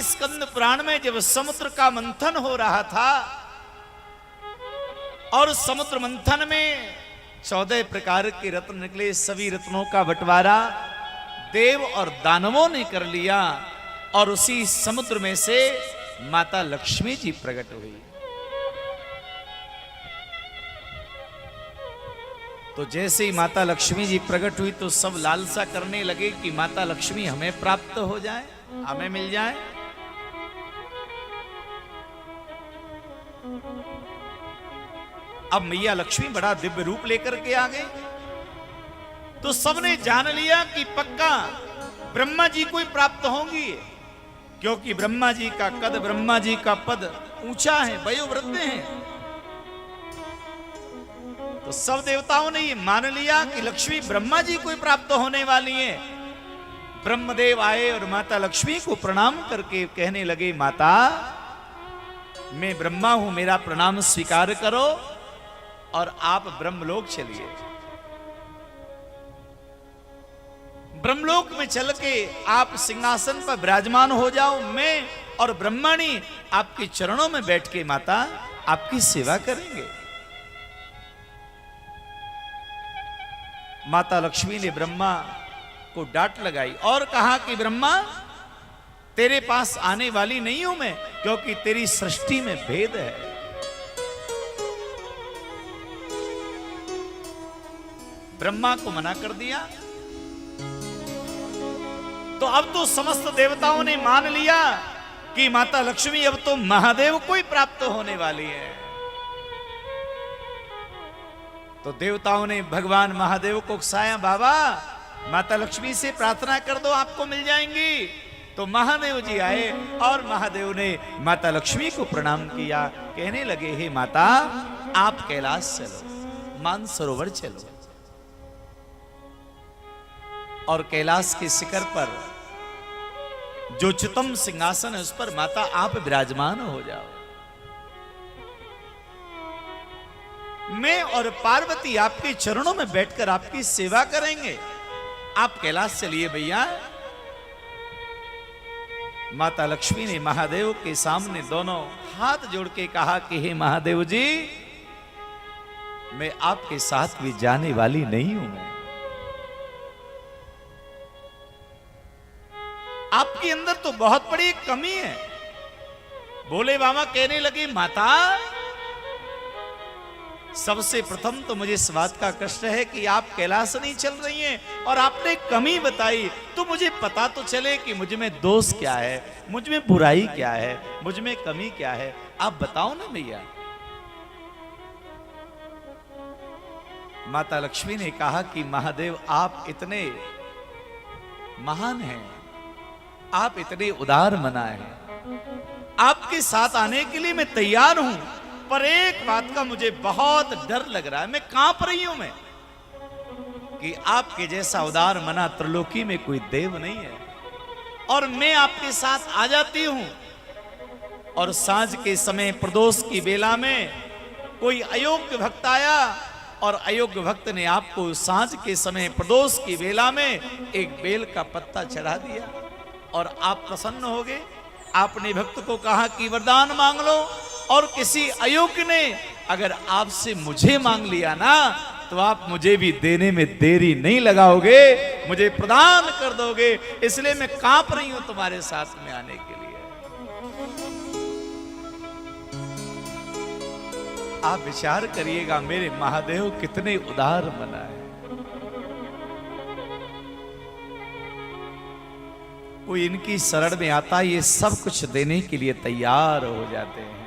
स्कंद पुराण में जब समुद्र का मंथन हो रहा था और समुद्र मंथन में 14 प्रकार के रत्न निकले, सभी रत्नों का बंटवारा देव और दानवों ने कर लिया और उसी समुद्र में से माता लक्ष्मी जी प्रकट हुई। तो जैसे ही माता लक्ष्मी जी प्रकट हुई तो सब लालसा करने लगे कि माता लक्ष्मी हमें प्राप्त हो जाए, हमें मिल जाए। अब मैया लक्ष्मी बड़ा दिव्य रूप लेकर के आ गई तो सबने जान लिया कि पक्का ब्रह्मा जी को ही प्राप्त होंगी, क्योंकि ब्रह्मा जी का कद, ब्रह्मा जी का पद ऊंचा है, वयोवृद्ध हैं। तो सब देवताओं ने ये मान लिया कि लक्ष्मी ब्रह्मा जी को ही प्राप्त होने वाली है। ब्रह्मदेव आए और माता लक्ष्मी को प्रणाम करके कहने लगे, माता मैं ब्रह्मा हूं, मेरा प्रणाम स्वीकार करो और आप ब्रह्मलोक चलिए। ब्रह्मलोक में चल के आप सिंहासन पर विराजमान हो जाओ, मैं और ब्रह्मणी आपके चरणों में बैठ के माता आपकी सेवा करेंगे। माता लक्ष्मी ने ब्रह्मा को डांट लगाई और कहा कि ब्रह्मा तेरे पास आने वाली नहीं हूं मैं, क्योंकि तेरी सृष्टि में भेद है। ब्रह्मा को मना कर दिया। तो अब तो समस्त देवताओं ने मान लिया कि माता लक्ष्मी अब तो महादेव को ही प्राप्त होने वाली है। तो देवताओं ने भगवान महादेव को उकसाया, बाबा माता लक्ष्मी से प्रार्थना कर दो, आपको मिल जाएंगी। तो महादेव जी आए और महादेव ने माता लक्ष्मी को प्रणाम किया, कहने लगे, हे माता आप कैलाश चलो, मानसरोवर चलो और कैलाश के शिखर पर जो उच्चतम सिंहासन है उस पर माता आप विराजमान हो जाओ। मैं और पार्वती आपके चरणों में बैठकर आपकी सेवा करेंगे, आप कैलाश चलिए भैया। माता लक्ष्मी ने महादेव के सामने दोनों हाथ जोड़ के कहा कि हे महादेव जी, मैं आपके साथ भी जाने वाली नहीं हूं। मैं आपके अंदर तो बहुत बड़ी कमी है। भोले बाबा कहने लगे, माता सबसे प्रथम तो मुझे इस बात का कष्ट है कि आप कैलाश नहीं चल रही हैं और आपने कमी बताई, तो मुझे पता तो चले कि मुझ में दोष क्या है, मुझ में बुराई क्या है, मुझ में कमी क्या है, आप बताओ ना भैया। माता लक्ष्मी ने कहा कि महादेव आप इतने महान हैं, आप इतने उदार मना हैं, आपके साथ आने के लिए मैं तैयार हूं, पर एक बात का मुझे बहुत डर लग रहा है, मैं कांप रही हूं मैं कि आपके जैसा उदार मना त्रिलोकी में कोई देव नहीं है। और मैं आपके साथ आ जाती हूं और सांझ के समय प्रदोष की बेला में कोई अयोग्य भक्त आया और अयोग्य भक्त ने आपको सांझ के समय प्रदोष की बेला में एक बेल का पत्ता चढ़ा दिया और आप प्रसन्न हो गए। आपने भक्त को कहा कि वरदान मांग लो, और किसी अयोग्य ने अगर आपसे मुझे मांग लिया ना तो आप मुझे भी देने में देरी नहीं लगाओगे, मुझे प्रदान कर दोगे, इसलिए मैं कांप रही हूं तुम्हारे साथ में आने के लिए। आप विचार करिएगा मेरे महादेव कितने उदार मना है। कोई इनकी शरण में आता, ये सब कुछ देने के लिए तैयार हो जाते हैं।